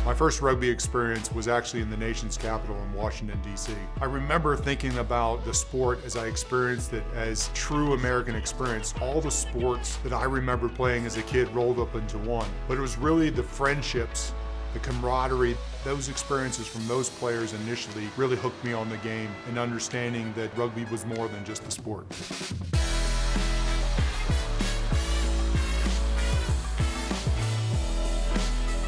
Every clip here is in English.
My first rugby experience was actually in the nation's capital in Washington, D.C. I remember thinking about the sport as I experienced it as true American experience. All the sports that I remember playing as a kid rolled up into one. But it was really the friendships, the camaraderie, those experiences from those players initially really hooked me on the game and understanding that rugby was more than just a sport.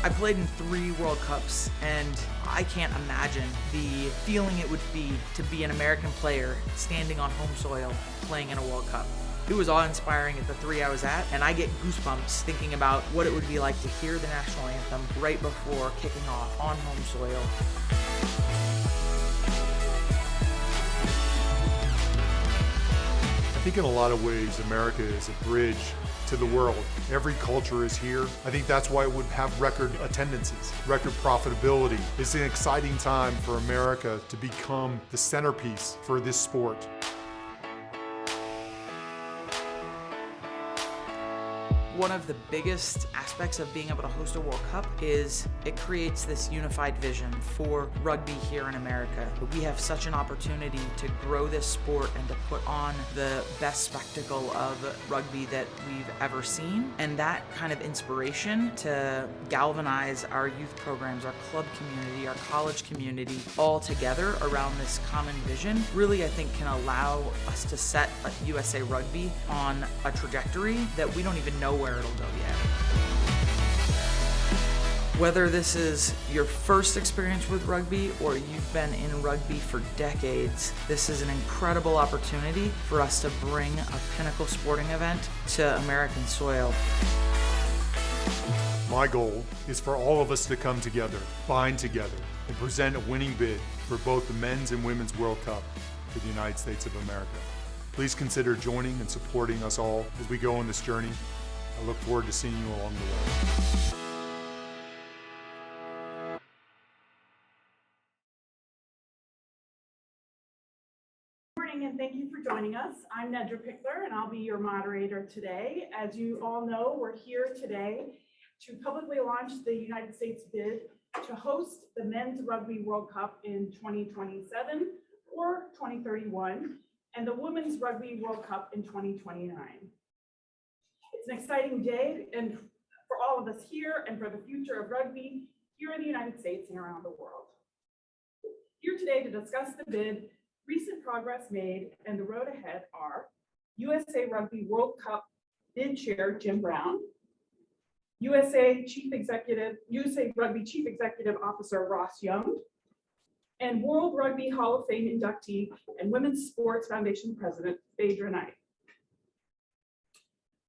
I played in 3 World Cups, and I can't imagine the feeling it would be to be an American player standing on home soil playing in a World Cup. It was awe-inspiring at the 3 I was at, and I get goosebumps thinking about what it would be like to hear the national anthem right before kicking off on home soil. I think in a lot of ways, America is a bridge to the world. Every culture is here. I think that's why it would have record attendances, record profitability. It's an exciting time for America to become the centerpiece for this sport. One of the biggest aspects of being able to host a World Cup is it creates this unified vision for rugby here in America. We have such an opportunity to grow this sport and to put on the best spectacle of rugby that we've ever seen. And that kind of inspiration to galvanize our youth programs, our club community, our college community all together around this common vision really, I think, can allow us to set USA Rugby on a trajectory that we don't even know where it'll go yet. Whether this is your first experience with rugby or you've been in rugby for decades, this is an incredible opportunity for us to bring a pinnacle sporting event to American soil. My goal is for all of us to come together, bind together, and present a winning bid for both the men's and women's World Cup for the United States of America. Please consider joining and supporting us all as we go on this journey. I look forward to seeing you along the way. Good morning, and thank you for joining us. I'm Nedra Pickler, and I'll be your moderator today. As you all know, we're here today to publicly launch the United States bid to host the Men's Rugby World Cup in 2027 or 2031, and the Women's Rugby World Cup in 2029. It's an exciting day and for all of us here and for the future of rugby here in the United States and around the world. Here today to discuss the bid, recent progress made, and the road ahead are USA Rugby World Cup bid chair Jim Brown, USA Rugby Chief Executive Officer Ross Young, and World Rugby Hall of Fame inductee and Women's Sports Foundation President Phaidra Knight.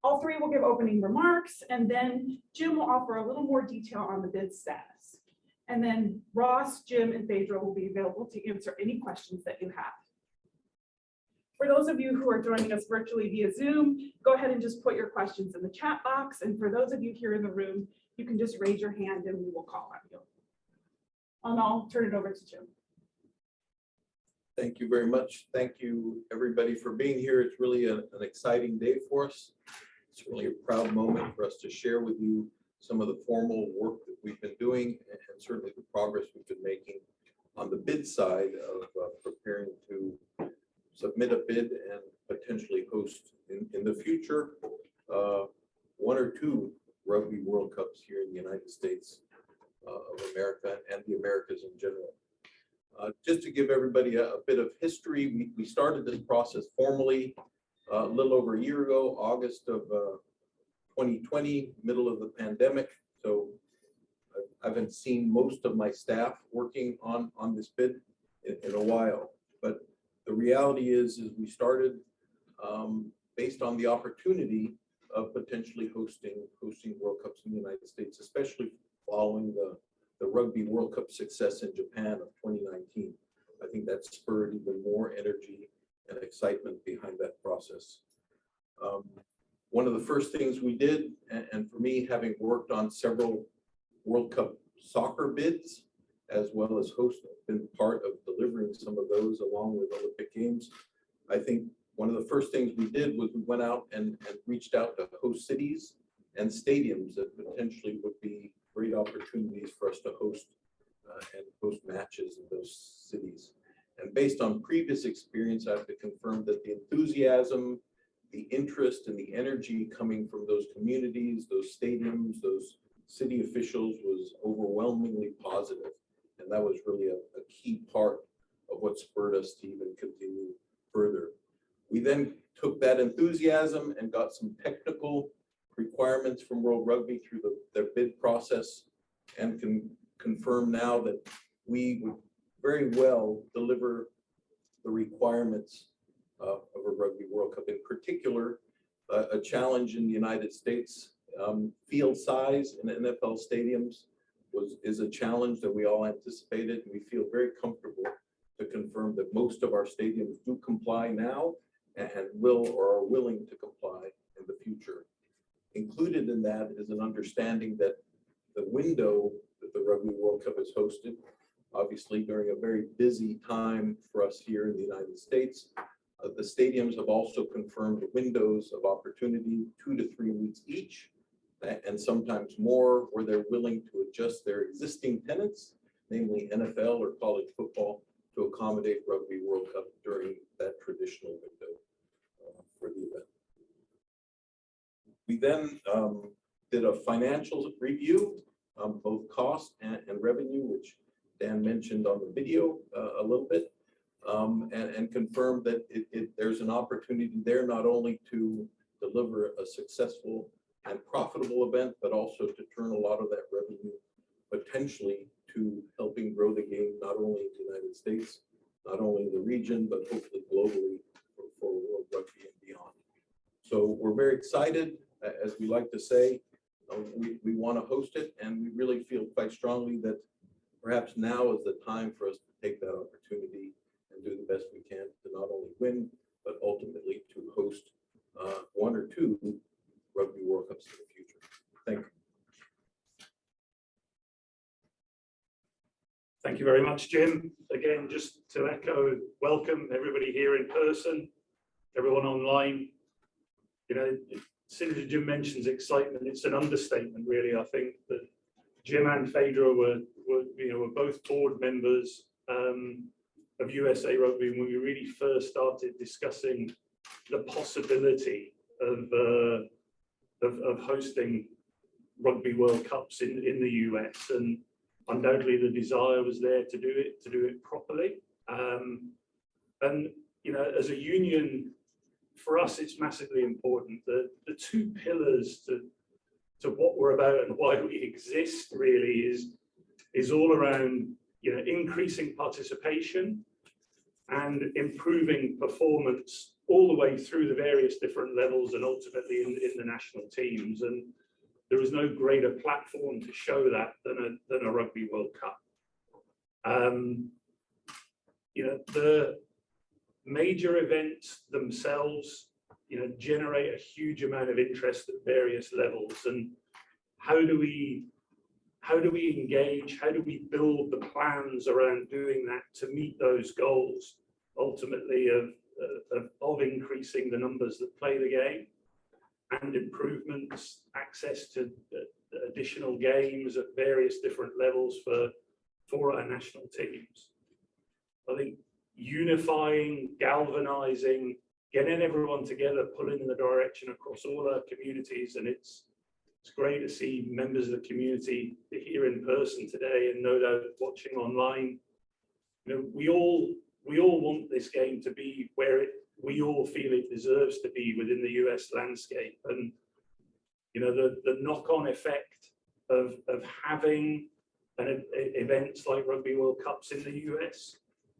All three will give opening remarks, and then Jim will offer a little more detail on the bid status. And then Ross, Jim, and Phaidra will be available to answer any questions that you have. For those of you who are joining us virtually via Zoom, go ahead and just put your questions in the chat box. And for those of you here in the room, you can just raise your hand and we will call on you. And I'll turn it over to Jim. Thank you very much. Thank you, everybody, for being here. It's really an exciting day for us. It's really a proud moment for us to share with you some of the formal work that we've been doing and certainly the progress we've been making on the bid side of preparing to submit a bid and potentially host in the future 1 or 2 Rugby World Cups here in the United States of America and the Americas in general. Just to give everybody a bit of history, we started this process formally a little over a year ago, August of 2020, middle of the pandemic. So I haven't seen most of my staff working on this bid in a while. But the reality is we started based on the opportunity of potentially hosting World Cups in the United States, especially following the Rugby World Cup success in Japan of 2019. I think that spurred even more energy and excitement behind that process. One of the first things we did, and for me, having worked on several World Cup soccer bids, as well as been part of delivering some of those along with Olympic Games, I think one of the first things we did was we went out and reached out to host cities and stadiums that potentially would be great opportunities for us to host matches in those cities. And based on previous experience, I have to confirm that the enthusiasm, the interest, and the energy coming from those communities, those stadiums, those city officials was overwhelmingly positive. And that was really a key part of what spurred us to even continue further. We then took that enthusiasm and got some technical requirements from World Rugby through their bid process, and can confirm now that we would very well deliver the requirements of a Rugby World Cup. In particular, a challenge in the United States, field size in NFL stadiums is a challenge that we all anticipated, and we feel very comfortable to confirm that most of our stadiums do comply now and will or are willing to comply in the future. Included in that is an understanding that the window that the Rugby World Cup is hosted, obviously during a very busy time for us here in the United States, the stadiums have also confirmed windows of opportunity, 2 to 3 weeks each, and sometimes more, where they're willing to adjust their existing tenants, namely NFL or college football, to accommodate Rugby World Cup during that traditional window for the event. We then did a financial review, both cost and revenue, which Dan mentioned on the video a little bit, and confirmed that there's an opportunity there not only to deliver a successful and profitable event, but also to turn a lot of that revenue potentially to helping grow the game, not only in the United States, not only in the region, but hopefully globally for World Rugby and beyond. So we're very excited, as we like to say, we want to host it, and we really feel quite strongly that perhaps now is the time for us to take that opportunity and do the best we can to not only win, but ultimately to host 1 or 2 Rugby World Cups in the future. Thank you. Thank you very much, Jim. Again, just to echo, welcome everybody here in person, everyone online. You know, as soon as Jim mentions excitement, it's an understatement, really. I think that Jim and Phaidra were both board members of USA Rugby when we really first started discussing the possibility of hosting Rugby World Cups in the US, and undoubtedly the desire was there to do it properly. And you know, as a union, for us, it's massively important that the 2 pillars to what we're about and why we exist really is all around, you know, increasing participation and improving performance all the way through the various different levels and ultimately in the national teams. And there is no greater platform to show that than a Rugby World Cup. You know, the major events themselves, you know, generate a huge amount of interest at various levels. And how do we engage? How do we build the plans around doing that to meet those goals, ultimately of increasing the numbers that play the game and improvements, access to additional games at various different levels for our national teams? I think unifying, galvanizing, getting everyone together, pulling in the direction across all our communities. And it's great to see members of the community here in person today, and no doubt watching online. You know, we all want this game to be where we all feel it deserves to be within the US landscape. And you know, the knock-on effect of having events like Rugby World Cups in the US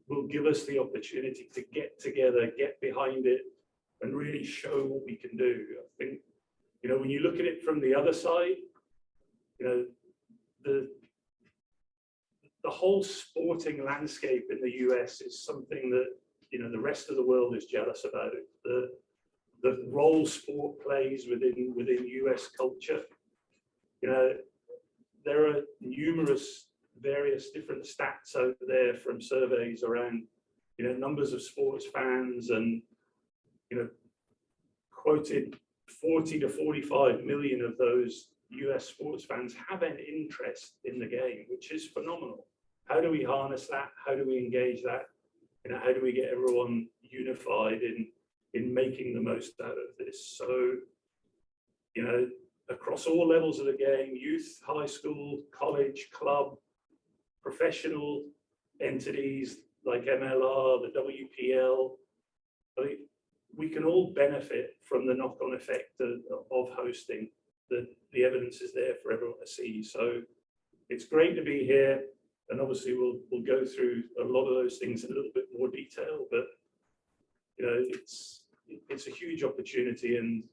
will give us the opportunity to get together, get behind it, and really show what we can do. I think, you know, when you look at it from the other side, you know, the whole sporting landscape in the US is something that, you know, the rest of the world is jealous about. The role sport plays within US culture. You know, there are numerous various different stats out there from surveys around, you know, numbers of sports fans, and, you know, quoted 40 to 45 million of those US sports fans have an interest in the game, which is phenomenal. How do we harness that? How do we engage that? You know, how do we get everyone unified in making the most out of this? So, you know, across all levels of the game, youth, high school, college, club, professional entities like MLR, the WPL, I mean, we can all benefit from the knock-on effect of hosting. The evidence is there for everyone to see. So it's great to be here. And obviously we'll go through a lot of those things in a little bit more detail, but you know, it's a huge opportunity, and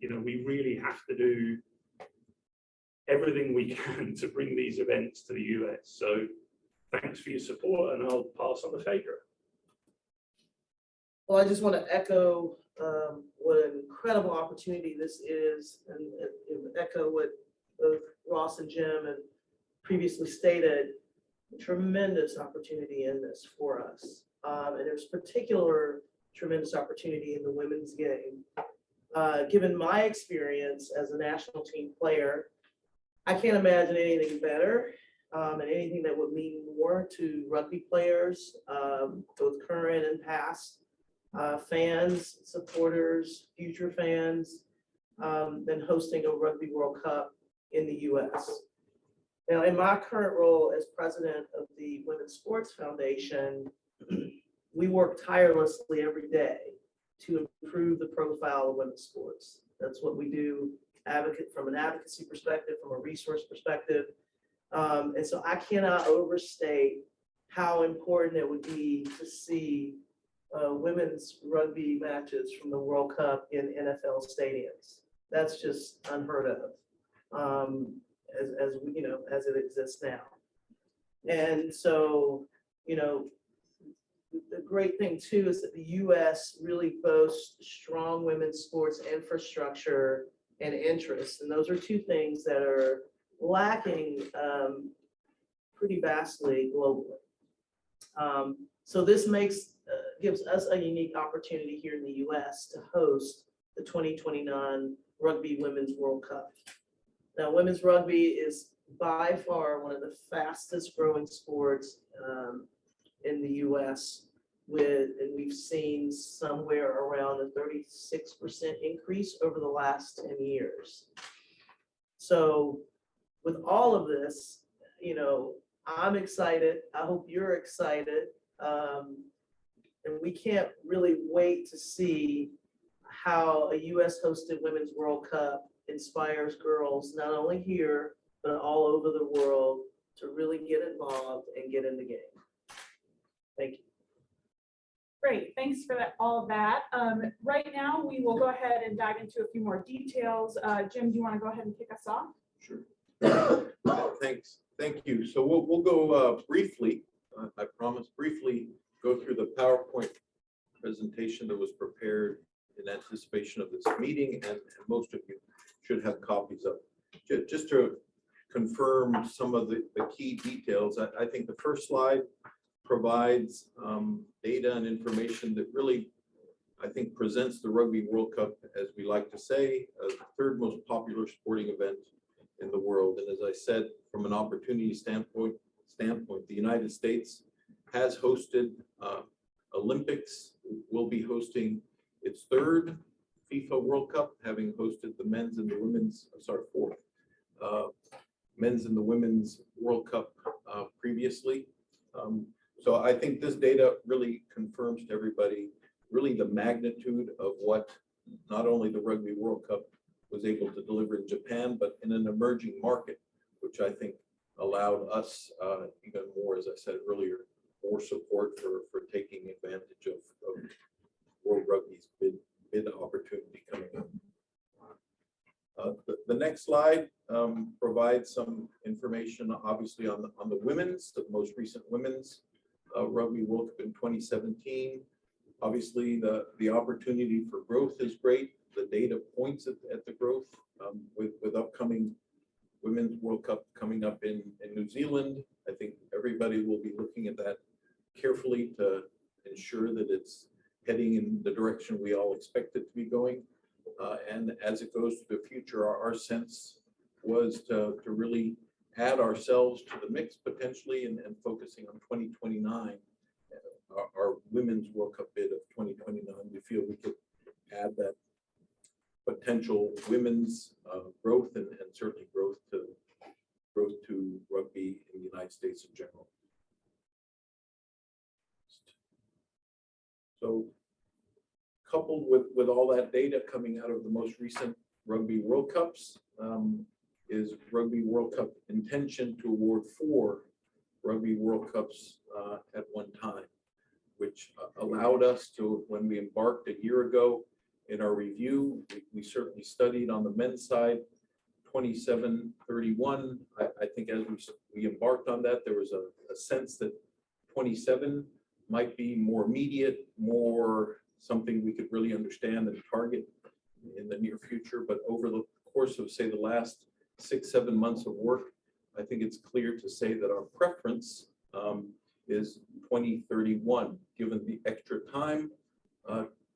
you know, we really have to do everything we can to bring these events to the US. So thanks for your support, and I'll pass on to Phaidra. Well, I just want to echo what an incredible opportunity this is, and echo what both Ross and Jim and previously stated. Tremendous opportunity in this for us, and there's particular tremendous opportunity in the women's game. Given my experience as a national team player, I can't imagine anything better, and anything that would mean more to rugby players, both current and past, fans, supporters, future fans, than hosting a Rugby World Cup in the US. Now, in my current role as president of the Women's Sports Foundation, we work tirelessly every day to improve the profile of women's sports. That's what we do, from an advocacy perspective, from a resource perspective. And so I cannot overstate how important it would be to see women's rugby matches from the World Cup in NFL stadiums. That's just unheard of. As we, as it exists now. And so, the great thing too is that the US really boasts strong women's sports infrastructure and interest. And those are two things that are lacking pretty vastly globally. So this gives us a unique opportunity here in the US to host the 2029 Rugby Women's World Cup. Now, women's rugby is by far one of the fastest growing sports in the US, and we've seen somewhere around a 36% increase over the last 10 years. So with all of this, I'm excited. I hope you're excited. And we can't really wait to see how a US hosted Women's World Cup inspires girls, not only here, but all over the world, to really get involved and get in the game. Thank you. Great, thanks for all of that. Right now, we will go ahead and dive into a few more details. Jim, do you want to go ahead and kick us off? Sure. Thanks. Thank you. So we'll go briefly, I promise, briefly go through the PowerPoint presentation that was prepared in anticipation of this meeting, and most of you should have copies of it. Just to confirm some of the key details, I think the first slide provides data and information that really, I think, presents the Rugby World Cup, as we like to say, the third most popular sporting event in the world. And as I said, from an opportunity standpoint, the United States has hosted Olympics, will be hosting its third FIFA World Cup, having hosted the men's and the women's, fourth, men's and the women's World Cup previously. So I think this data really confirms to everybody really the magnitude of what not only the Rugby World Cup was able to deliver in Japan, but in an emerging market, which I think allowed us even more, as I said earlier, more support for taking advantage of World Rugby's bid opportunity coming up. The next slide provides some information, obviously, on the women's, the most recent women's Rugby World Cup in 2017. Obviously, the opportunity for growth is great. The data points at the growth with upcoming Women's World Cup coming up in New Zealand. I think everybody will be looking at that carefully to ensure that it's heading in the direction we all expect it to be going. And as it goes to the future, our sense was to really add ourselves to the mix potentially and focusing on 2029, our Women's World Cup bid of 2029. We feel we could add that potential women's growth and certainly growth to rugby in the United States in general. So coupled with all that data coming out of the most recent Rugby World Cups, is Rugby World Cup intention to award 4 Rugby World Cups at one time, which allowed us to, when we embarked a year ago in our review, we certainly studied on the men's side 27-31. I think as we embarked on that, there was a sense that 27 might be more immediate, more something we could really understand and target in the near future. But over the course of, say, the last 6-7 months of work, I think it's clear to say that our preference is 2031. Given the extra time,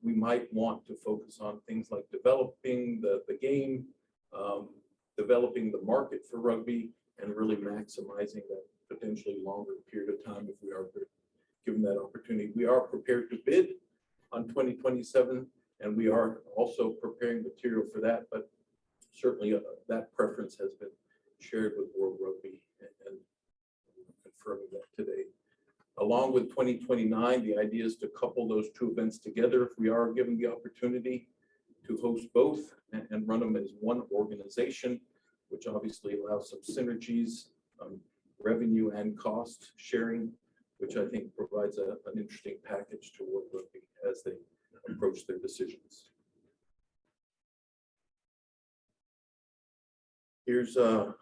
we might want to focus on things like developing the game, developing the market for rugby, and really maximizing that potentially longer period of time if we are given that opportunity. We are prepared to bid on 2027, and we are also preparing material for that, but certainly that preference has been shared with World Rugby and confirming that today. Along with 2029, the idea is to couple those 2 events together if we are given the opportunity to host both and run them as one organization, which obviously allows some synergies, revenue and cost sharing, which I think provides an interesting package to World Rugby as they approach their decisions. Here's a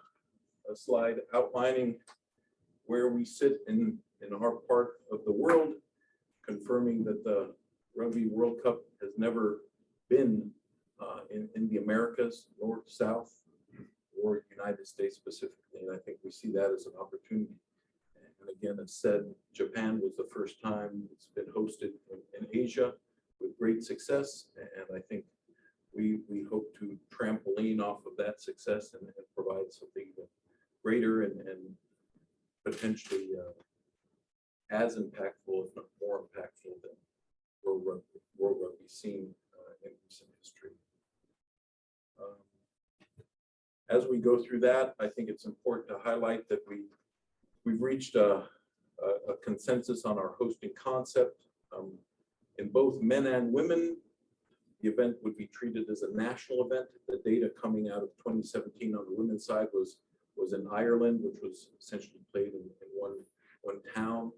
slide outlining where we sit in our part of the world, confirming that the Rugby World Cup has never been in the Americas, North, South, or United States specifically. And I think we see that as an opportunity. And again, as said, Japan was the first time it's been hosted in Asia with great success. And I think we hope to trampoline off of that success and provide something even greater and potentially as impactful, if not more impactful, than World Rugby's seen in recent history. As we go through that, I think it's important to highlight that we've reached a consensus on our hosting concept. In both men and women, the event would be treated as a national event. The data coming out of 2017 on the women's side was in Ireland, which was essentially played in one town.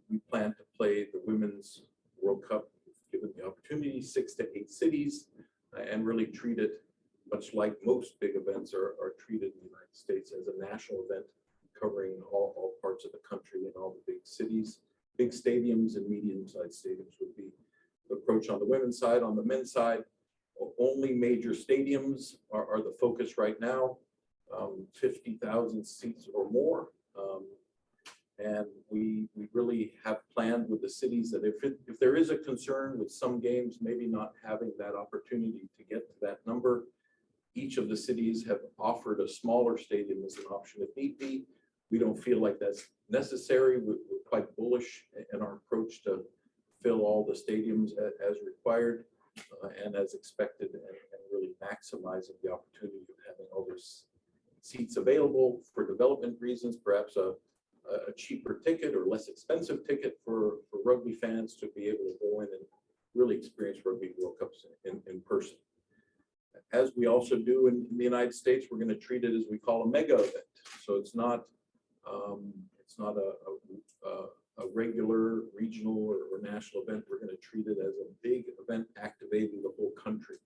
We plan to play the Women's World Cup, given the opportunity, 6 to 8 cities, and really treat it much like most big events are treated in the United States as a national event, covering all parts of the country and all the big cities. Big stadiums and medium-sized stadiums would be the approach on the women's side. On the men's side, only major stadiums are the focus right now, 50,000 seats or more. And we really have planned with the cities that if there is a concern with some games, maybe not having that opportunity to get to that number, each of the cities have offered a smaller stadium as an option if need be. We don't feel like that's necessary. We're quite bullish in our approach to fill all the stadiums as required and as expected, and really maximizing the opportunity of having all those seats available for development reasons, perhaps a cheaper ticket or less expensive ticket for rugby fans to be able to go in and really experience Rugby World Cups in person. As we also do in the United States, we're going to treat it as we call a mega event. So it's not a regular regional or national event. We're going to treat it as a big event activating the whole country.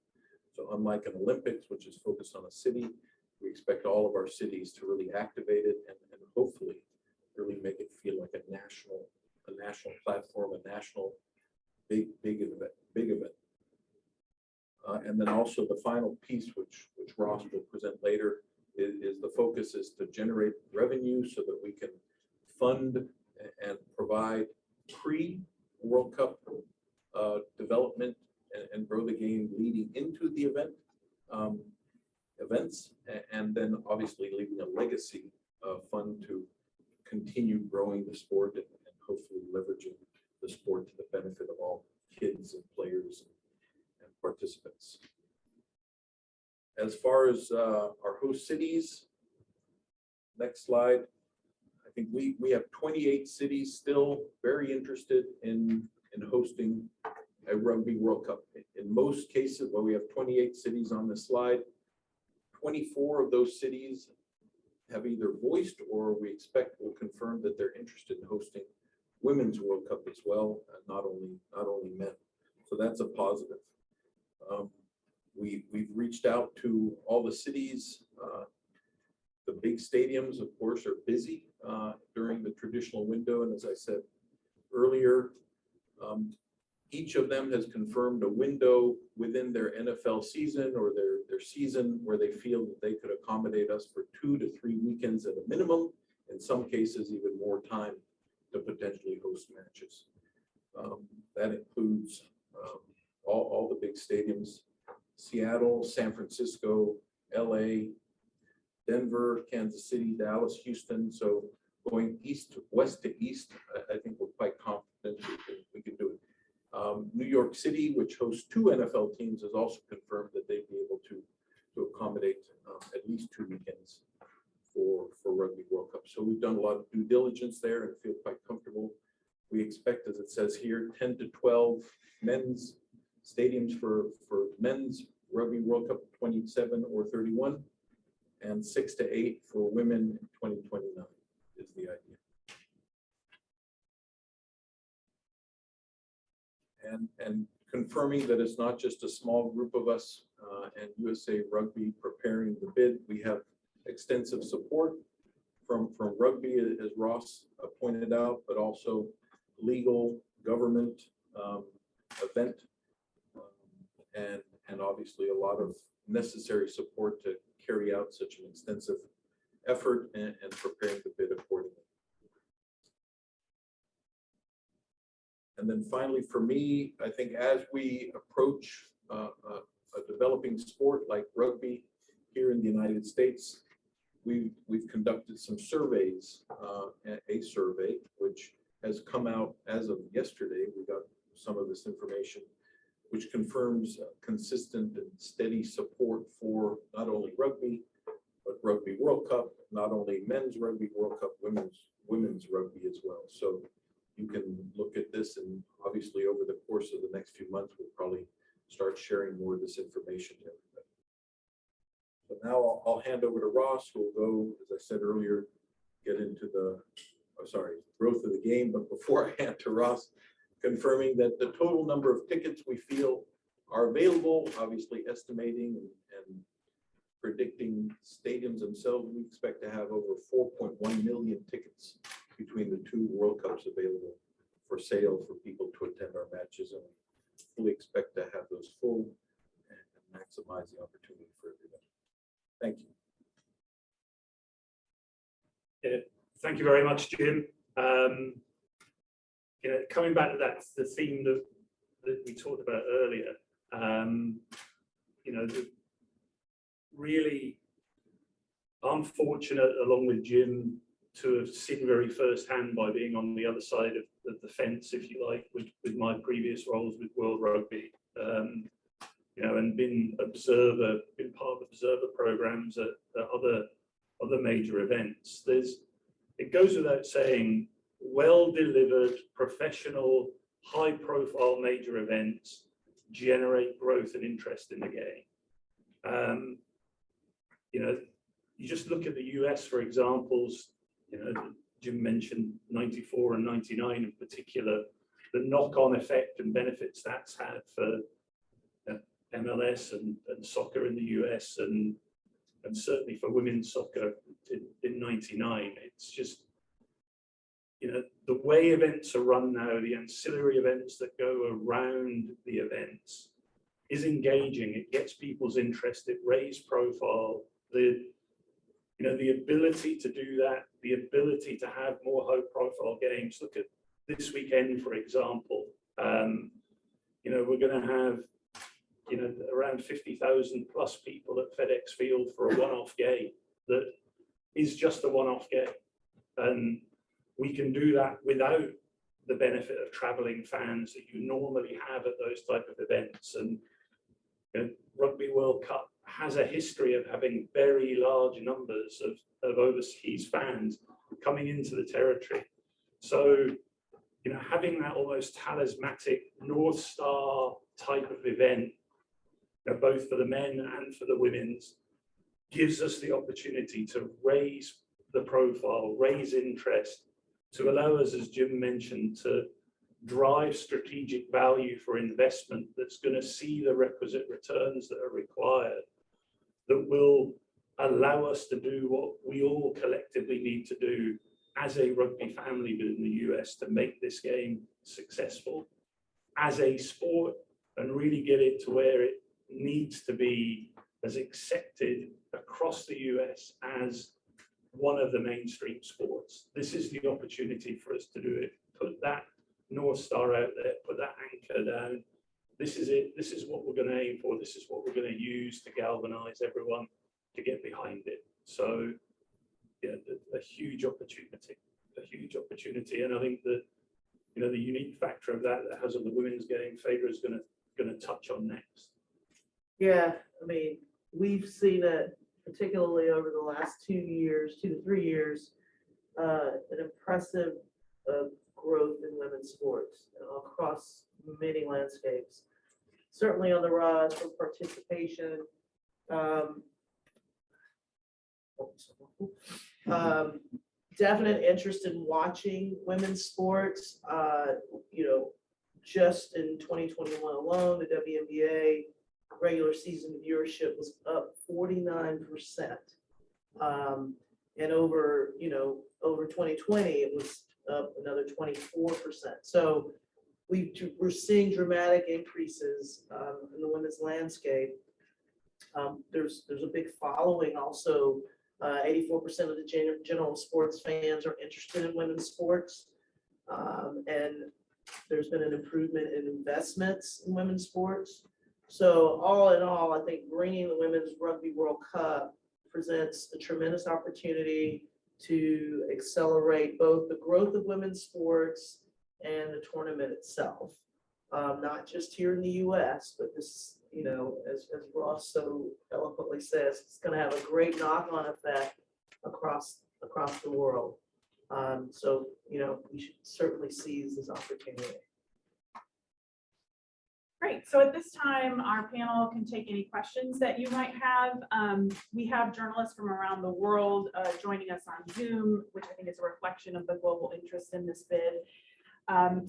So unlike an Olympics, which is focused on a city, we expect all of our cities to really activate it and hopefully really make it feel like a national platform, a national big event. And then also the final piece, which Ross will present later, is the focus is to generate revenue so that we can fund and provide pre-World Cup development and grow the game leading into the event. events, and then obviously leaving a legacy fund to continue growing the sport and hopefully leveraging the sport to the benefit of all kids and players and participants. As far as our host cities, next slide. I think we have 28 cities still very interested in hosting a Rugby World Cup. In most cases, well, we have 28 cities on this slide. 24 of those cities have either voiced or we expect will confirm that they're interested in hosting Women's World Cup as well, not only men. So that's a positive. We've reached out to all the cities. The big stadiums, of course, are busy during the traditional window. And as I said earlier, each of them has confirmed a window within their NFL season or their season where they feel that they could accommodate us for 2 to 3 weekends at a minimum, in some cases even more time to potentially host matches. That includes all the big stadiums: Seattle, San Francisco, LA, Denver, Kansas City, Dallas, Houston. So going west to east, I think we're quite confident we can do it. New York City, which hosts 2 NFL teams, has also confirmed that they'd be able to accommodate at least 2 weekends for Rugby World Cup. So we've done a lot of due diligence there and feel quite comfortable. We expect, as it says here, 10 to 12 men's stadiums for men's Rugby World Cup 27 or 31, and 6 to 8 for women in 2029 is the idea. And confirming that it's not just a small group of us and USA Rugby preparing the bid. We have extensive support from rugby, as Ross pointed out, but also legal, government, event, and obviously a lot of necessary support to carry out such an extensive effort and preparing the bid accordingly. And then finally, for me, I think as we approach a developing sport like rugby here in the United States, we've conducted some surveys, a survey which has come out as of yesterday. We got some of this information, which confirms consistent and steady support for not only rugby, but Rugby World Cup, not only men's Rugby World Cup, women's rugby as well. So you can look at this, and obviously over the course of the next few months, we'll probably start sharing more of this information to everybody. So now I'll hand over to Ross, who will go, as I said earlier, get into the growth of the game. But before I hand to Ross, confirming that the total number of tickets we feel are available, obviously estimating and predicting stadiums themselves, we expect to have over 4.1 million tickets between the 2 World Cups available for sale for people to attend our matches, and we fully expect to have those full and maximize the opportunity for everybody. Thank you. Yeah, thank you very much, Jim. Coming back to the theme that we talked about earlier, really, I'm fortunate, along with Jim, to have seen very firsthand by being on the other side of the fence, if you like, with my previous roles with World Rugby, and been part of observer programs at other major events. It goes without saying, well-delivered, professional, high-profile major events generate growth and interest in the game. You just look at the US for examples. Jim mentioned 94 and 99 in particular, the knock-on effect and benefits that's had for MLS and soccer in the US, and certainly for women's soccer in 99. It's just, the way events are run now, the ancillary events that go around the events is engaging. It gets people's interest, it raises profile. The ability to do that, the ability to have more high-profile games. Look at this weekend, for example. We're going to have, around 50,000 plus people at FedEx Field for a one-off game that is just a one-off game. And we can do that without the benefit of traveling fans that you normally have at those type of events. And Rugby World Cup has a history of having very large numbers of overseas fans coming into the territory. So, having that almost talismanic North Star type of event, both for the men and for the women's, gives us the opportunity to raise the profile, raise interest, to allow us, as Jim mentioned, to drive strategic value for investment that's going to see the requisite returns that are required, that will allow us to do what we all collectively need to do as a rugby family in the US to make this game successful as a sport and really get it to where it needs to be as accepted across the US as one of the mainstream sports. This is the opportunity for us to do it. Put that North Star out there, put that anchor down. This is it. This is what we're going to aim for. This is what we're going to use to galvanize everyone to get behind it. So, yeah, a huge opportunity, And I think that, the unique factor of that has on the women's game, Phaidra is going to touch on next. Yeah, I mean, we've seen it particularly over the last 2 to 3 years, an impressive growth in women's sports across many landscapes. Certainly on the rise for participation. Definite interest in watching women's sports. Just in 2021 alone, the WNBA regular season viewership was up 49%. And over 2020, it was up another 24%. So we're seeing dramatic increases in the women's landscape. There's a big following also. 84% of the general sports fans are interested in women's sports. And there's been an improvement in investments in women's sports. So all in all, I think bringing the Women's Rugby World Cup presents a tremendous opportunity to accelerate both the growth of women's sports and the tournament itself. Not just here in the US, but this, as Ross so eloquently says, it's going to have a great knock-on effect across the world. So, we should certainly seize this opportunity. Great. So at this time, our panel can take any questions that you might have. We have journalists from around the world joining us on Zoom, which I think is a reflection of the global interest in this bid.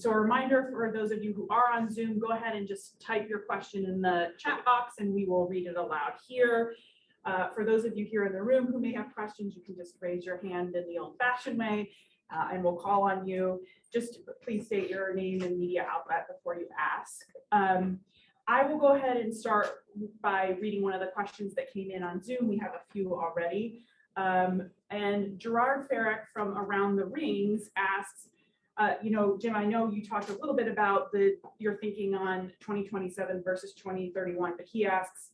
So a reminder for those of you who are on Zoom, go ahead and just type your question in the chat box and we will read it aloud here. For those of you here in the room who may have questions, you can just raise your hand in the old-fashioned way and we'll call on you. Just please state your name and media outlet before you ask. I will go ahead and start by reading one of the questions that came in on Zoom. We have a few already. And Gerard Farrick from Around the Rings asks, Jim, I know you talked a little bit about your thinking on 2027 versus 2031, but he asks,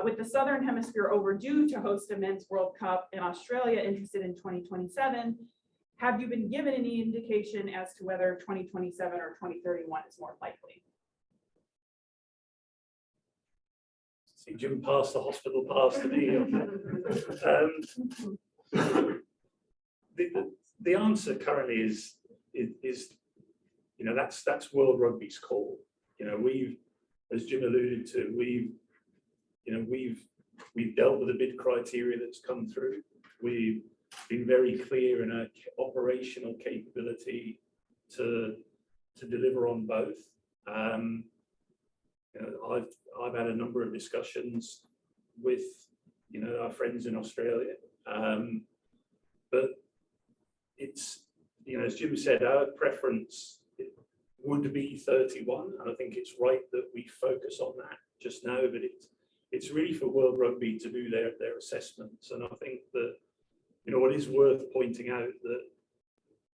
with the Southern Hemisphere overdue to host a men's World Cup and Australia interested in 2027, have you been given any indication as to whether 2027 or 2031 is more likely? See, Jim passed the hospital pass to me. The answer currently is that's World Rugby's call. We've, as Jim alluded to, we've dealt with the bid criteria that's come through. We've been very clear in our operational capability to deliver on both. I've had a number of discussions with our friends in Australia, but it's as Jim said, our preference would be 31, and I think it's right that we focus on that just now. But it's really for World Rugby to do their assessments, and I think that what is worth pointing out that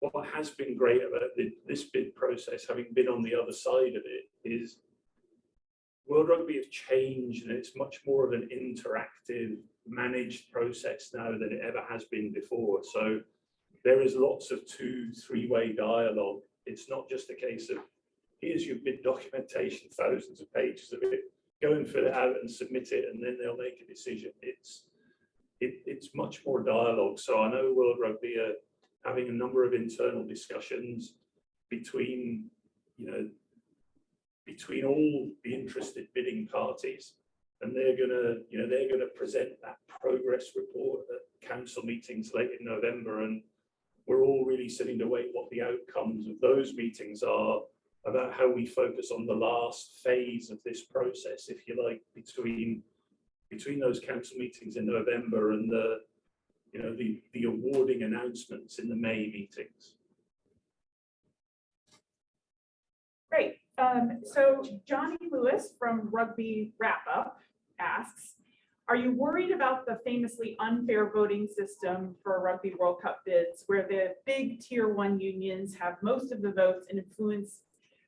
what has been great about this bid process, having been on the other side of it, is World Rugby have changed, and it's much more of an interactive, managed process now than it ever has been before. So there is lots of 2-3-way dialogue. It's not just a case of, here's your bid documentation, thousands of pages of it, go and fill it out and submit it, and then they'll make a decision. It's much more dialogue. So I know World Rugby are having a number of internal discussions between, between all the interested bidding parties, and they're gonna present that progress report at council meetings late in November, and we're all really sitting to wait what the outcomes of those meetings are about how we focus on the last phase of this process, if you like, between those council meetings in November and the awarding announcements in the May meetings. Great. So Johnny Lewis from Rugby Wrap Up asks, are you worried about the famously unfair voting system for Rugby World Cup bids, where the big tier 1 unions have most of the votes and influence,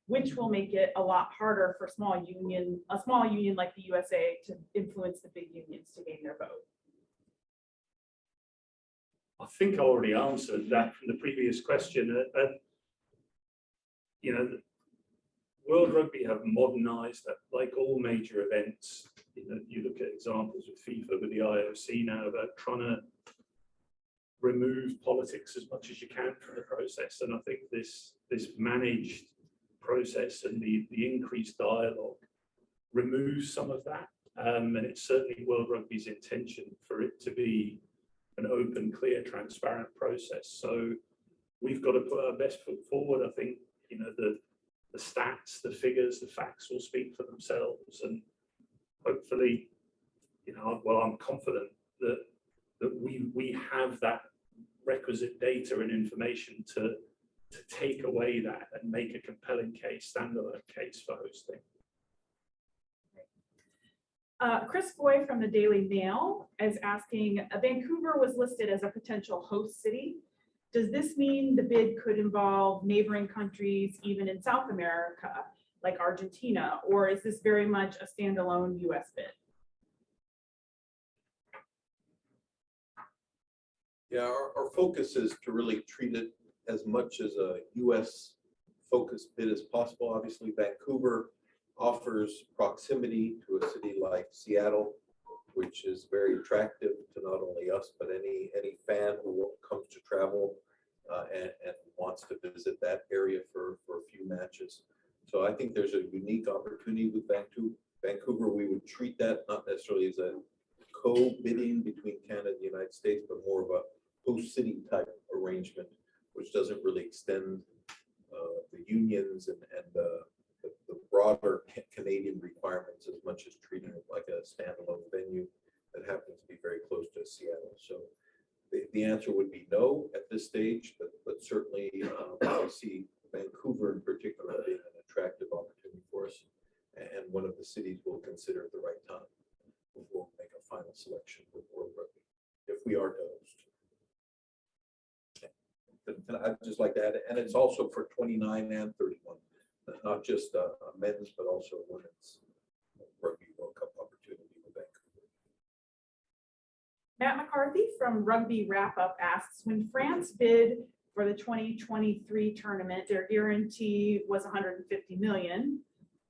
which will make it a lot harder for a small union like the USA to influence the big unions to gain their vote? I think I already answered that from the previous question. World Rugby have modernized that, like all major events. You look at examples with FIFA, with the IOC now, about trying to remove politics as much as you can from the process. And I think this managed process and the increased dialogue removes some of that. And it's certainly World Rugby's intention for it to be an open, clear, transparent process. So we've got to put our best foot forward. I think, the stats, the figures, the facts will speak for themselves. And hopefully, I'm confident that we have that requisite data and information to take away that and make a compelling case, standalone case for hosting. Chris Foy from the Daily Mail is asking, Vancouver was listed as a potential host city. Does this mean the bid could involve neighboring countries, even in South America, like Argentina, or is this very much a standalone US bid? Yeah, our focus is to really treat it as much as a US focused bid as possible. Obviously, Vancouver offers proximity to a city like Seattle, which is very attractive to not only us, but any fan who comes to travel and wants to visit that area for a few matches. So I think there's a unique opportunity with Vancouver. We would treat that not necessarily as a co-bidding between Canada and the United States, but more of a host city type arrangement, which doesn't really extend the unions and the broader Canadian requirements as much as treating it like a standalone venue that happens to be very close to Seattle. So the answer would be no at this stage, but certainly I see Vancouver in particular being an attractive opportunity for us, and one of the cities we'll consider at the right time before we make a final selection with World Rugby, if we are to host. And I'd just like to add, and it's also for 29 and 31, not just men's, but also women's Rugby World Cup opportunity with Vancouver. Matt McCarthy from Rugby Wrap Up asks, when France bid for the 2023 tournament, their guarantee was 150 million.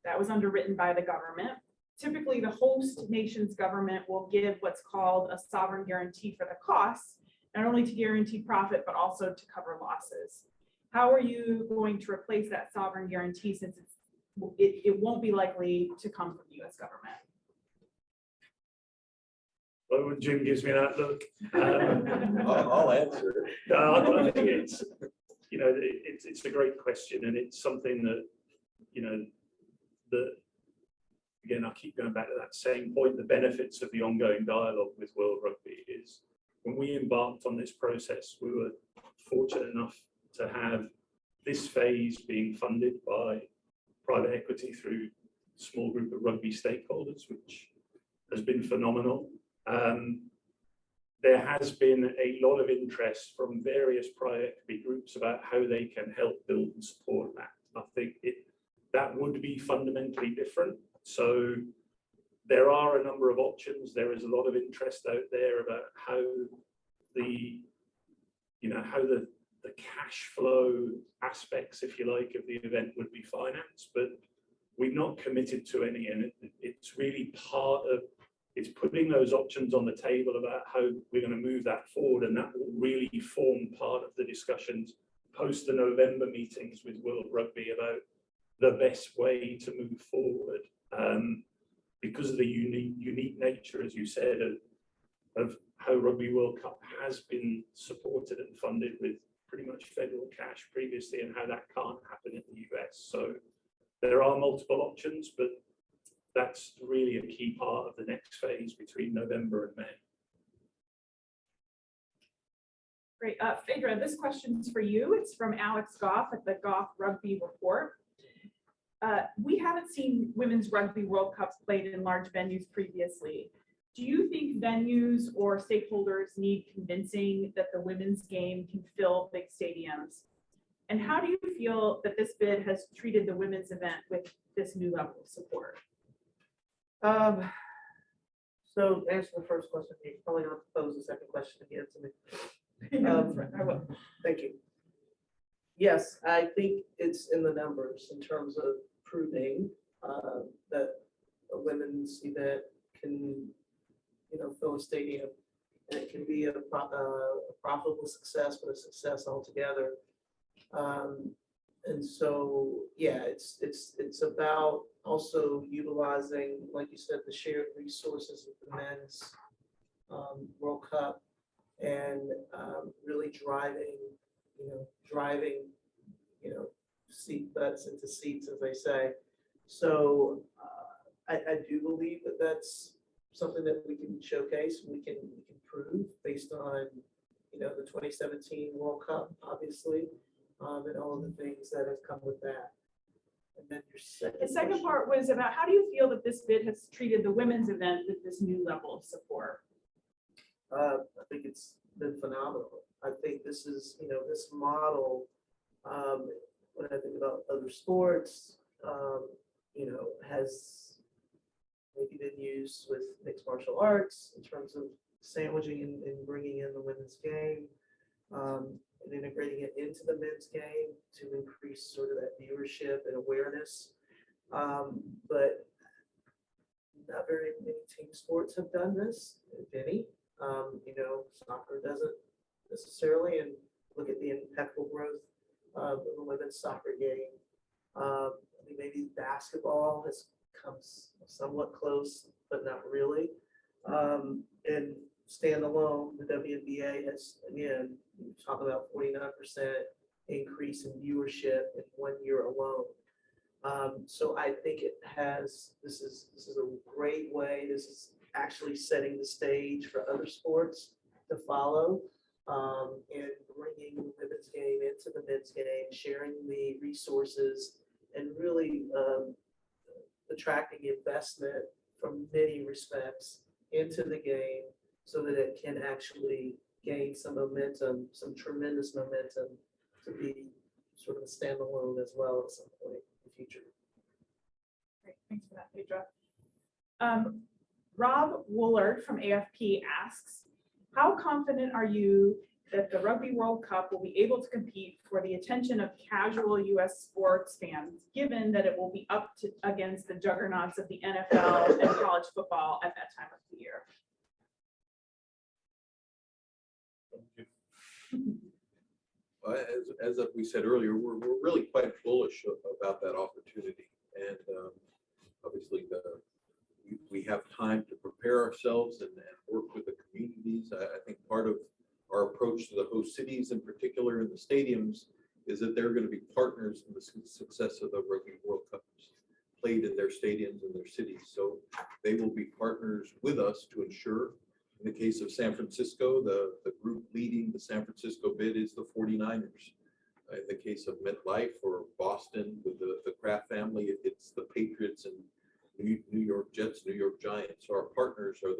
That was underwritten by the government. Typically, the host nation's government will give what's called a sovereign guarantee for the costs, not only to guarantee profit, but also to cover losses. How are you going to replace that sovereign guarantee, since it won't be likely to come from the US government? Well, when Jim gives me that look, I'll answer. No, I think it's a great question, and it's something that again, I keep going back to that same point. The benefits of the ongoing dialogue with World Rugby is, when we embarked on this process, we were fortunate enough to have this phase being funded by private equity through a small group of rugby stakeholders, which has been phenomenal. There has been a lot of interest from various private equity groups about how they can help build and support that. I think that would be fundamentally different So there are a number of options. There is a lot of interest out there about how the cash flow aspects, if you like, of the event would be financed, but we've not committed to any, and it's really it's putting those options on the table about how we're going to move that forward, and that will really form part of the discussions post the November meetings with World Rugby about the best way to move forward, because of the unique nature, as you said, of how Rugby World Cup has been supported and funded with pretty much federal cash previously, and how that can't happen in the US. So there are multiple options, but that's really a key part of the next phase between November and May. Great. Phaidra, this question's for you. It's from Alex Goff at the Goff Rugby Report. We haven't seen Women's Rugby World Cups played in large venues previously. Do you think venues or stakeholders need convincing that the women's game can fill big stadiums? And how do you feel that this bid has treated the women's event with this new level of support? So to answer the first question, you're probably going to pose the second question again to me. That's right, I will. Thank you. Yes, I think it's in the numbers in terms of proving that a women's event can, fill a stadium, and it can be a profitable success, but a success altogether. And so, yeah, it's about also utilizing, like you said, the shared resources of the men's World Cup, and really driving seat butts into seats, as they say. So I do believe that that's something that we can showcase, we can prove based on the 2017 World Cup, obviously, and all of the things that have come with that. And then The second part was about how do you feel that this bid has treated the women's event with this new level of support? I think it's been phenomenal. I think this is, this model, when I think about other sports, has maybe been used with mixed martial arts in terms of sandwiching and bringing in the women's game, and integrating it into the men's game to increase sort of that viewership and awareness. But not very many team sports have done this, if any. Soccer doesn't necessarily, and look at the impeccable growth of the women's soccer game. I mean, maybe basketball has come somewhat close, but not really. And standalone, the WNBA has, again, we talk about 49% increase in viewership in 1 year alone. So I think this is a great way. This is actually setting the stage for other sports to follow, and bringing the women's game into the men's game, sharing the resources, and really attracting investment from many respects into the game so that it can actually gain some momentum, some tremendous momentum, to be sort of a standalone as well at some point in the future. Great, thanks for that, Phaidra. Rob Woolard from AFP asks, how confident are you that the Rugby World Cup will be able to compete for the attention of casual U.S. sports fans, given that it will be up against the juggernauts of the NFL and college football at that time of the year? As we said earlier, we're really quite bullish about that opportunity, and obviously we have time to prepare ourselves and work with the communities. I think part of our approach to the host cities, in particular in the stadiums, is that they're going to be partners in the success of the Rugby World Cups played in their stadiums and their cities. So they will be partners with us to ensure. In the case of San Francisco, the group leading the San Francisco bid is the 49ers. In the case of MetLife or Boston with the Kraft family, it's the Patriots and New York Jets, New York Giants. So our partners are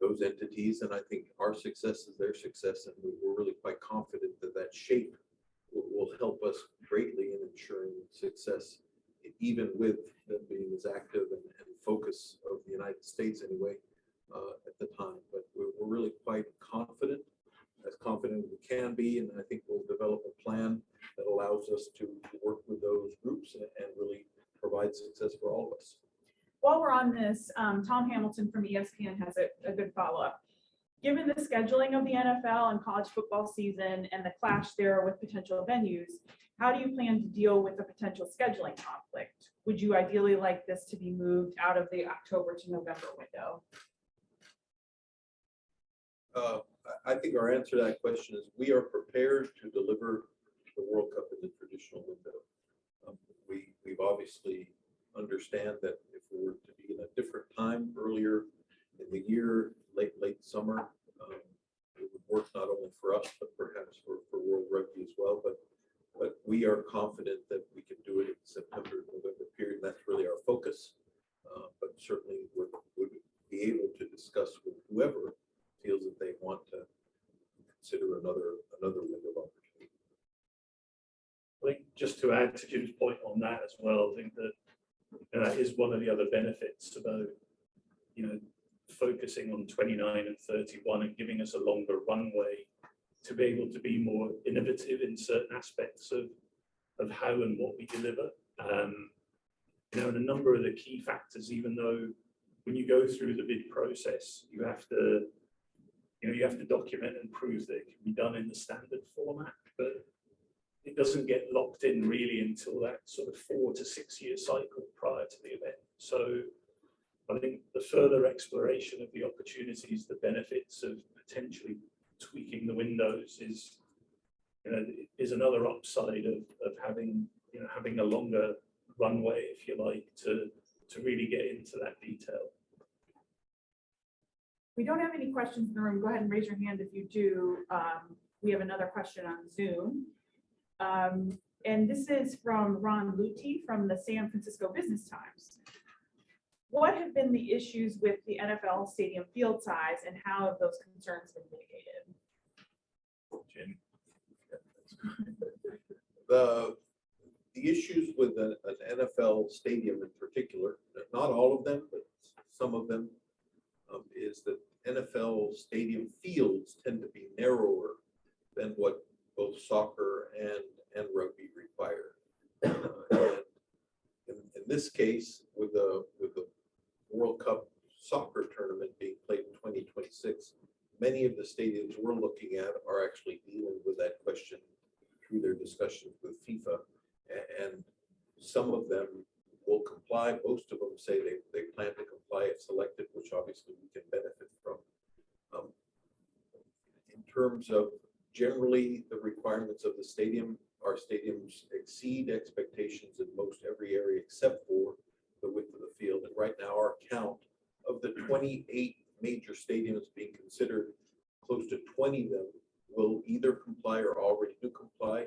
those entities, and I think our success is their success, and we're really quite confident that shape will help us greatly in ensuring success even with them being as active and focus of the United States anyway at the time. But we're really quite confident, as confident as we can be, and I think we'll develop a plan that allows us to work with those groups and really provide success for all of us. While we're on this, Tom Hamilton from ESPN has a good follow-up. Given the scheduling of the NFL and college football season and the clash there with potential venues, how do you plan to deal with the potential scheduling conflict? Would you ideally like this to be moved out of the October to November window? I think our answer to that question is we are prepared to deliver the World Cup in the traditional window. We've obviously understand that if we were to be in a different time earlier in the year, late summer, it would work not only for us, but perhaps for World Rugby as well. But we are confident that we can do it in September, November period. That's really our focus. But certainly would be able to discuss with whoever feels that they want to consider another window of opportunity. I think just to add to Jim's point on that as well, I think that that is one of the other benefits about, focusing on 29 and 31 and giving us a longer runway to be able to be more innovative in certain aspects of how and what we deliver. And a number of the key factors, even though when you go through the bid process, you have to document and prove that it can be done in the standard format, but it doesn't get locked in really until that sort of 4 to 6 year cycle prior to the event. So I think the further exploration of the opportunities, the benefits of potentially tweaking the windows is another upside of having a longer runway, if you like, to really get into that detail. We don't have any questions in the room. Go ahead and raise your hand if you do. We have another question on Zoom. And this is from Ron Lutti from the San Francisco Business Times. What have been the issues with the NFL stadium field size and how have those concerns been mitigated? Jim. The issues with an NFL stadium in particular, not all of them, but some of them, is that NFL stadium fields tend to be narrower than what both soccer and rugby require. And in this case, with the World Cup soccer tournament being played in 2026, many of the stadiums we're looking at are actually dealing with that question through their discussions with FIFA, and some of them will comply. Most of them say they plan to comply if selected, which obviously we can benefit from. In terms of generally the requirements of the stadium, our stadiums exceed expectations in most every area except for the width of the field. And right now our count of the 28 major stadiums being considered, close to 20 of them will either comply or already do comply,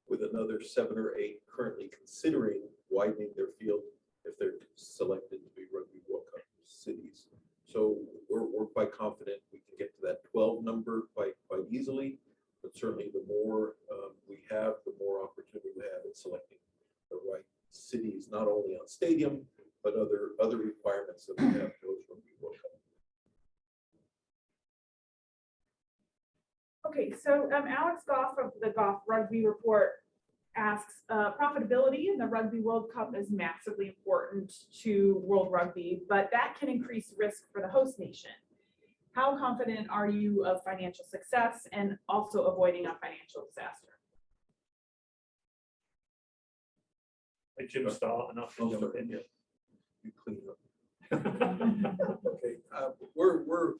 with another 7 or 8 currently considering widening their field if they're selected to be Rugby World Cup cities. So we're quite confident we can get to that 12 number quite easily, but certainly the more we have, the more opportunity we have in selecting the right cities, not only on stadium, but other requirements that we have to those Rugby World Cup. Okay, so Alex Goff of the Goff Rugby Report asks, profitability in the Rugby World Cup is massively important to World Rugby, but that can increase risk for the host nation. How confident are you of financial success and also avoiding a financial disaster? Let Jim start and I'll jump in. You clean up. Okay, we're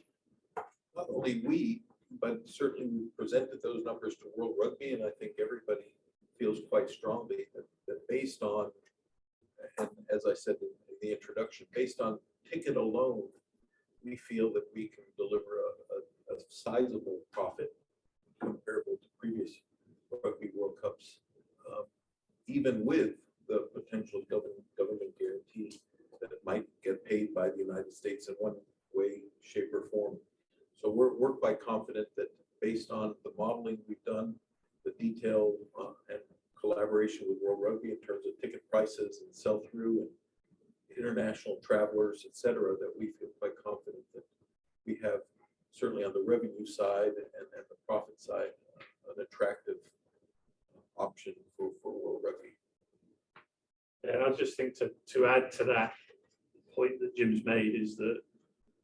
not only we, but certainly we presented those numbers to World Rugby, and I think everybody feels quite strongly that based on, and as I said in the introduction, based on ticket alone, we feel that we can deliver a sizable profit comparable to previous Rugby World Cups, even with the potential government guarantee that it might get paid by the United States in one way, shape, or form. So we're quite confident that based on the modeling we've done, the detail and collaboration collaboration with World Rugby in terms of ticket prices and sell-through and international travelers, et cetera, that we feel quite confident that we have, certainly on the revenue side and the profit side, an attractive option for World Rugby. And I just think to add to that point that Jim's made is that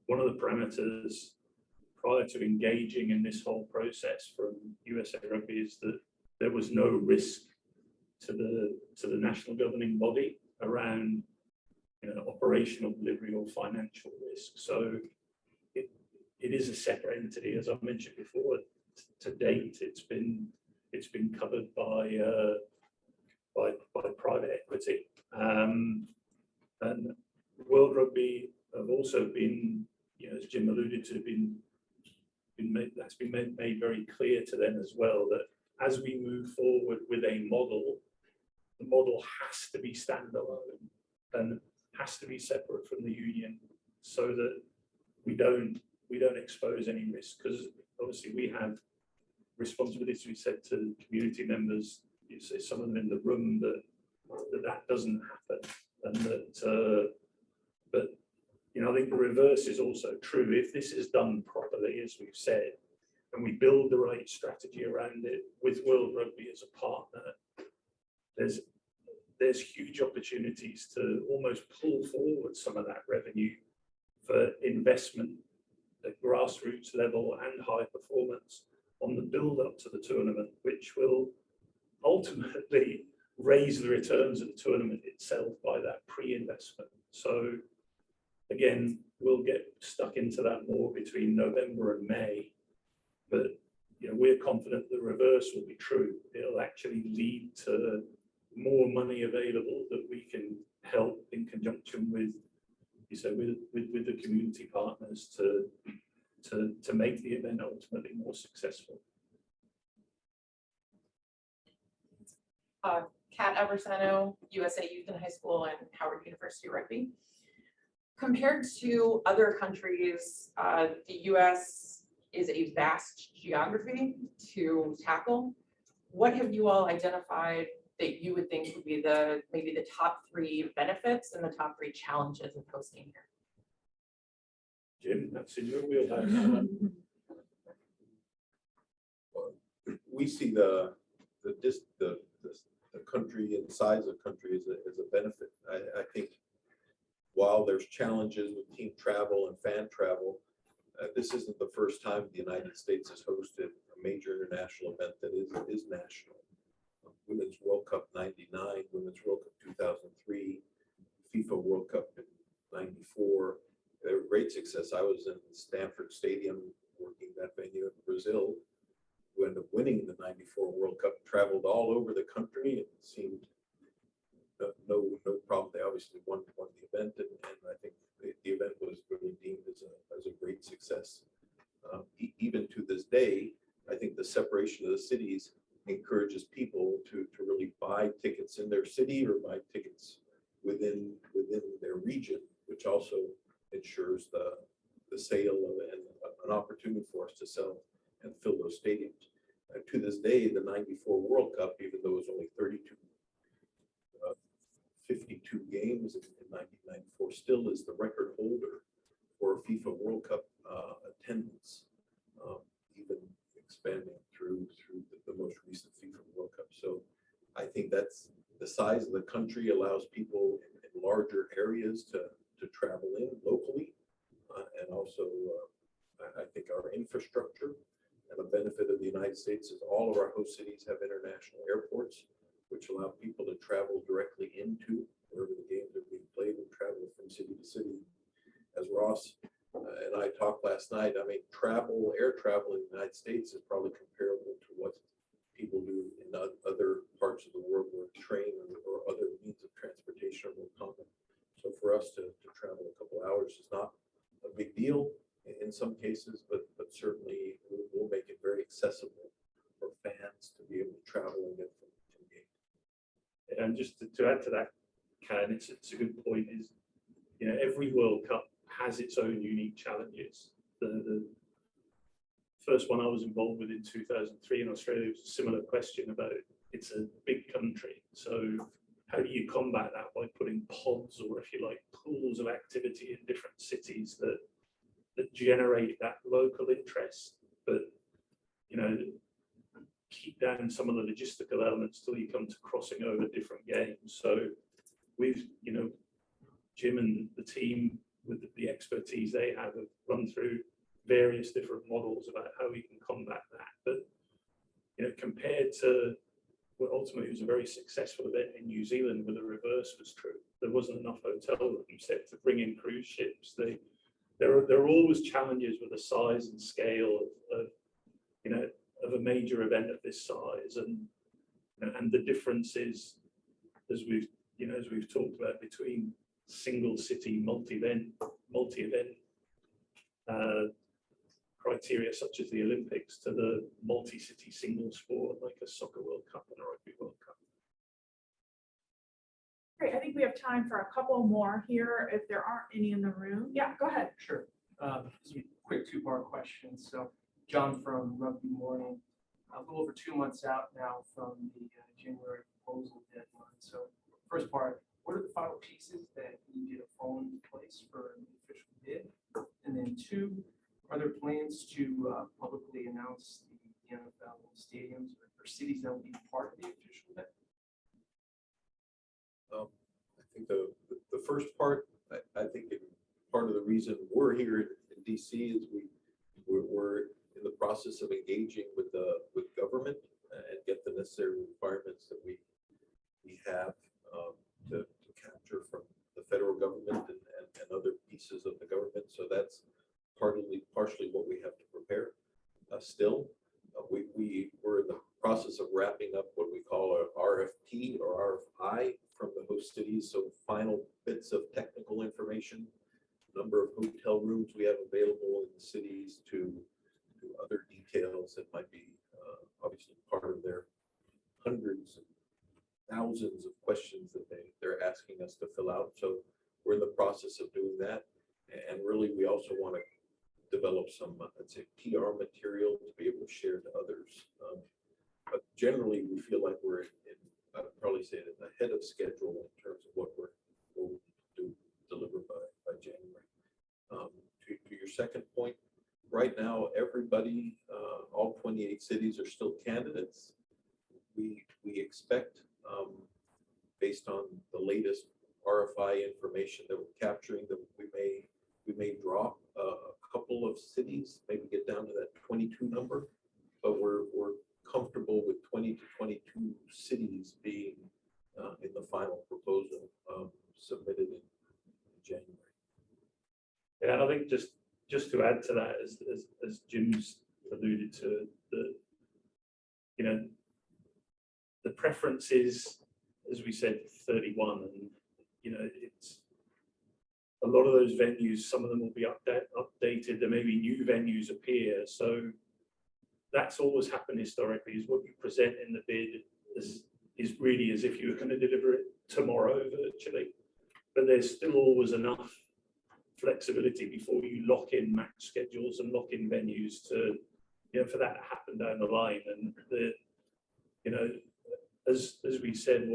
one of the parameters prior to engaging in this whole process from USA Rugby is that there was no risk to the national governing body around operational delivery or financial risk. So it is a separate entity, as I mentioned before. To date, it's been covered by private equity, and World Rugby have also been, as Jim alluded to, that's been made very clear to them as well that as we move forward with a model, the model has to be standalone and has to be separate from the union, so that we don't expose any risk, because obviously we have responsibilities. We said to community members, you say some of them in the room, that doesn't happen, and that but I think the reverse is also true. If this is done properly, as we've said, and we build the right strategy around it with World Rugby as a partner, there's huge opportunities to almost pull forward some of that revenue for investment at grassroots level and high performance on the build up to the tournament, which will ultimately raise the returns of the tournament itself by that pre-investment. So again, we'll get stuck into that more between November and May, but we're confident the reverse will be true. It'll actually lead to more money available that we can help in conjunction with, with the community partners to make the event ultimately more successful. Kat Eversano, USA Youth and High School and Howard University Rugby. Compared to other countries, the US is a vast geography to tackle. What have you all identified that you would think would be maybe the top 3 benefits and the top 3 challenges of hosting here? Jim, that's in your wheelhouse. We see the country and size of country as a benefit. I think while there's challenges with team travel and fan travel, this isn't the first time the United States has hosted a major international event that is national. Women's World Cup '99, Women's World Cup 2003, FIFA World Cup in '94. They were great success. I was in Stanford Stadium working that venue in Brazil, who ended up winning the '94 World Cup, traveled all over the country. It seemed no problem. They obviously won the event, and I think the event was really deemed as a great success. Even to this day, I think the separation of the cities encourages people to really buy tickets in their city or buy tickets within their region, which also ensures the sale of and an opportunity for us to sell and fill those stadiums. To this day, the '94 World Cup, even though it was only 52 games in 1994, still is the record holder for FIFA World Cup attendance, even expanding through the most recent FIFA World Cup. So I think that's the size of the country allows people in larger areas to travel in locally, and also I think our infrastructure and the benefit of the United States is all of our host cities have international airports, which allow people to travel directly into wherever the games are being played and travel from city to city. As Ross and I talked last night, I mean, air travel in the United States is probably comparable to what people do in other parts of the world where train or other means of transportation are more common. So for us to travel a couple hours is not a big deal in some cases, but certainly we'll make it very accessible for fans to be able to travel and get from game. And just to add to that, Ken, it's a good point, is every World Cup has its own unique challenges. The first one I was involved with in 2003 in Australia was a similar question about it's a big country. So how do you combat that by putting pods, or if you like, pools of activity in different cities that generate that local interest, but keep down some of the logistical elements till you come to crossing over different games. So we've, Jim and the team with the expertise they have run through various different models about how we can combat that. But compared to what ultimately was a very successful event in New Zealand, where the reverse was true, there wasn't enough hotel rooms there to bring in cruise ships. There are always challenges with the size and scale of a major event of this size, and the differences, as we've talked about, between single city, multi-event criteria such as the Olympics to the multi-city single sport like a Soccer World Cup and a Rugby World Cup. Great, I think we have time for a couple more here if there aren't any in the room. Yeah, go ahead. Sure. This is a quick two-part question. So John from Rugby Morning, a little over 2 months out now from the January proposal deadline. So first part, what are the final pieces that need to get fall into place for the official bid? And then two, are there plans to publicly announce the NFL stadiums or cities that will be part of the official bid? I think the first part, I think part of the reason we're here in DC is we're in the process of engaging with government and get the necessary requirements that we have to capture from the federal government and other pieces of the government. So that's partially what we have to prepare. Still, we're in the process of wrapping up what we call a RFP or RFI from the host cities. So final bits of technical information, number of hotel rooms we have available in the cities, to other details that might be obviously part of their hundreds and thousands of questions that they're asking us to fill out. So we're in the process of doing that. And really, we also want to develop some, let's say, PR material to be able to share to others. But generally, we feel like we're I'd probably say that ahead of schedule in terms of what we'll deliver by January. To your second point, right now, everybody, all 28 cities are still candidates. We expect, based on the latest RFI information that we're capturing, that we may drop a couple of cities, maybe get down to that 22 number, but we're comfortable with 20 to 22 cities being in the final proposal submitted in January. Yeah, and I think just to add to that, as Jim's alluded to, the preference is, as we said, 31, and it's a lot of those venues. Some of them will be updated. There may be new venues appear. So that's always happened historically. Is what you present in the bid is really as if you were going to deliver it tomorrow virtually, but there's still always enough flexibility before you lock in match schedules and lock in venues to, for that to happen down the line. And as we said,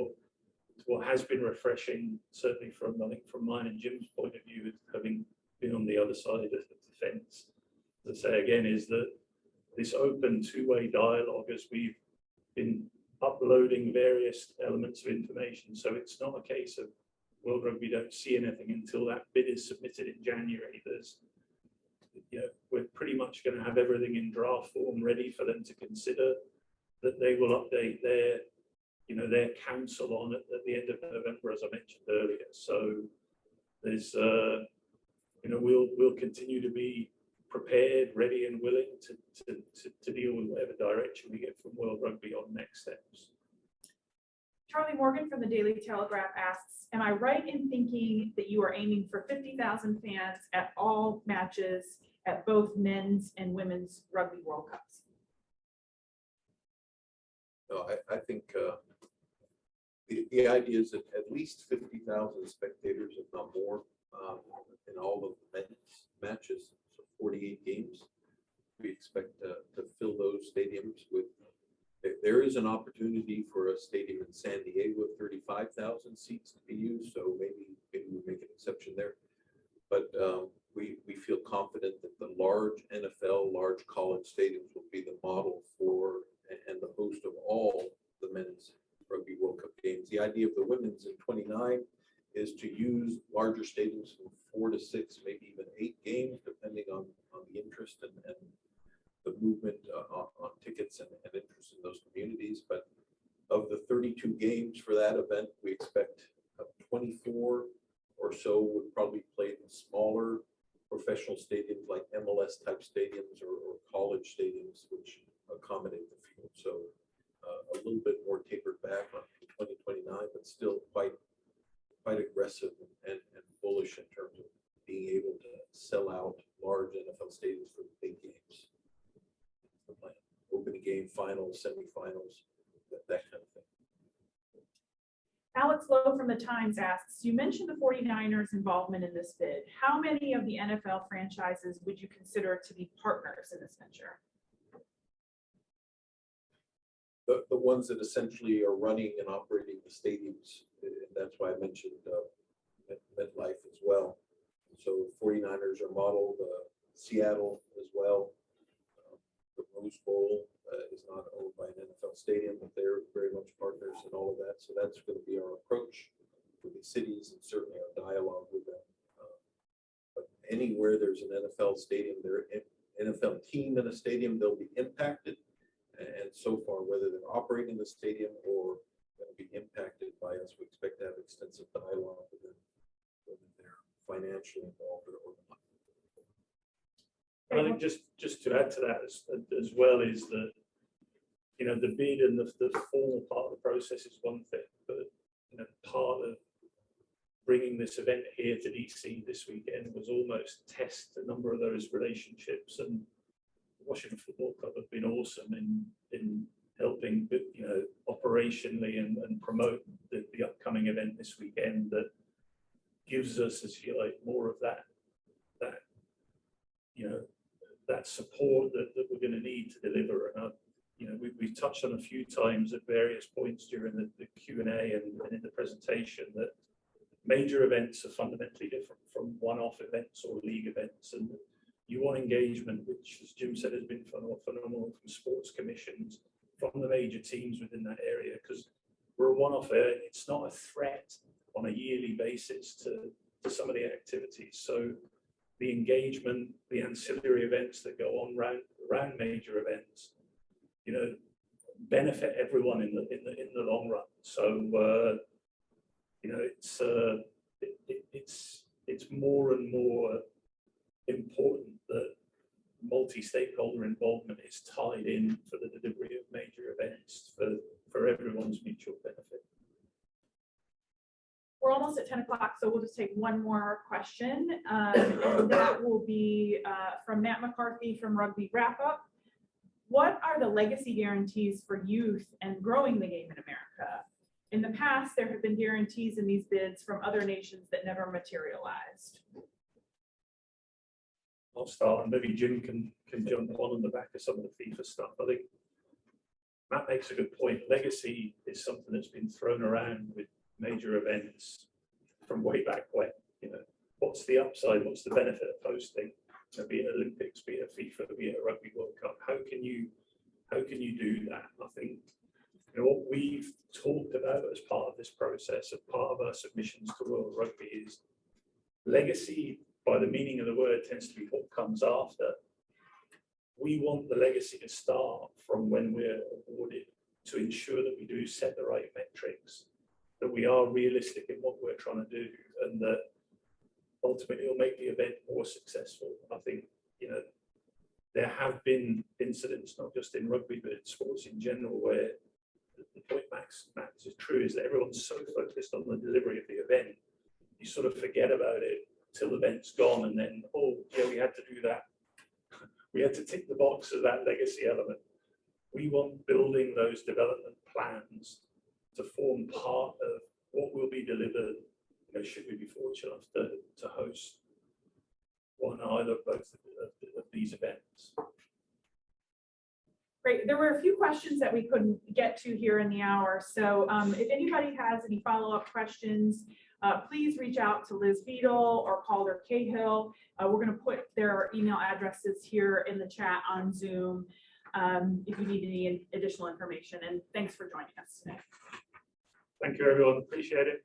what has been refreshing, certainly from mine and Jim's point of view, having been on the other side of the fence, to say again, is that this open two-way dialogue, as we've been uploading various elements of information. So it's not a case of World Rugby don't see anything until that bid is submitted in January. We're pretty much going to have everything in draft form ready for them to consider, that they will update their council on it at the end of November, as I mentioned earlier. So there's, we'll continue to be prepared, ready, and willing to deal with whatever direction we get from World Rugby on next steps. Charlie Morgan from the Daily Telegraph asks, am I right in thinking that you are aiming for 50,000 fans at all matches at both men's and women's Rugby World Cups? No, I think the idea is that at least 50,000 spectators, if not more, in all of the men's matches, so 48 games. We expect to fill those stadiums with. There is an opportunity for a stadium in San Diego with 35,000 seats to be used, so maybe we make an exception there. But we feel confident that the large NFL, large college stadiums will be the model for and the host of all the men's Rugby World Cup games. The idea of the women's in 29 is to use larger stadiums from 4 to 6, maybe even 8 games, depending on the interest and the movement on tickets and interest in those communities. But of the 32 games for that event, we expect 24 or so would probably play in smaller professional stadiums like MLS type stadiums or college stadiums, which accommodate the field. So a little bit more tapered back on 2029, but still quite aggressive and bullish in terms of being able to sell out large NFL stadiums for the big games. The plan. Opening game, finals, semifinals, that kind of thing. Alex Lowe from the Times asks, you mentioned the 49ers involvement in this bid. How many of the NFL franchises would you consider to be partners in this venture? The ones that essentially are running and operating the stadiums, and that's why I mentioned MetLife as well. So 49ers are modeled, Seattle as well. The Rose Bowl is not owned by an NFL stadium, but they're very much partners in all of that. So that's going to be our approach with the cities and certainly our dialogue with them. But anywhere there's an NFL stadium, their NFL team in a stadium, they'll be impacted. And so far, whether they're operating the stadium or going to be impacted by us, we expect to have extensive dialogue with them, whether they're financially involved or not. I think just to add to that as well is that, you know, the bid and the formal part of the process is one thing, but you know, part of bringing this event here to DC this weekend was almost test a number of those relationships. And Washington Football Club have been awesome in helping, you know, operationally and promote the upcoming event this weekend that gives us, as you like, more of that you know, that support that we're going to need to deliver. And you know, we've touched on a few times at various points during the Q&A and in the presentation that major events are fundamentally different from one-off events or league events, and you want engagement, which, as Jim said, has been phenomenal from sports commissions, from the major teams within that area, because we're a one-off event. It's not a threat on a yearly basis to some of the activities. So the engagement, the ancillary events that go on around major events, you know, benefit everyone in the long run. So you know, it's more and more important that multi-stakeholder involvement is tied in for the delivery of major events for everyone's mutual benefit. We're almost at 10 o'clock, so we'll just take one more question. And that will be from Matt McCarthy from Rugby Wrap Up. What are the legacy guarantees for youth and growing the game in America? In the past, there have been guarantees in these bids from other nations that never materialized. I'll start, and maybe Jim can jump on the back of some of the FIFA stuff. I think Matt makes a good point. Legacy is something that's been thrown around with major events from way back when. You know, what's the upside? What's the benefit of hosting? Be it Olympics, be it FIFA, be it a Rugby World Cup. How can you do that? I think, you know, what we've talked about as part of this process, as part of our submissions to World Rugby, is legacy, by the meaning of the word, tends to be what comes after. We want the legacy to start from when we're awarded, to ensure that we do set the right metrics, that we are realistic in what we're trying to do, and that ultimately it'll make the event more successful. I think, you know, there have been incidents, not just in rugby, but in sports in general, where the point Max is true, is that everyone's so focused on the delivery of the event, you sort of forget about it till the event's gone, and then, oh yeah, we had to do that. We had to tick the box of that legacy element. We want building those development plans to form part of what will be delivered, you know, should we be fortunate enough to host one or either of both of these events. Great. There were a few questions that we couldn't get to here in the hour. So if anybody has any follow-up questions, please reach out to Liz Beadle or Calder Cahill. We're going to put their email addresses here in the chat on Zoom if you need any additional information. And thanks for joining us today. Thank you, everyone. Appreciate it.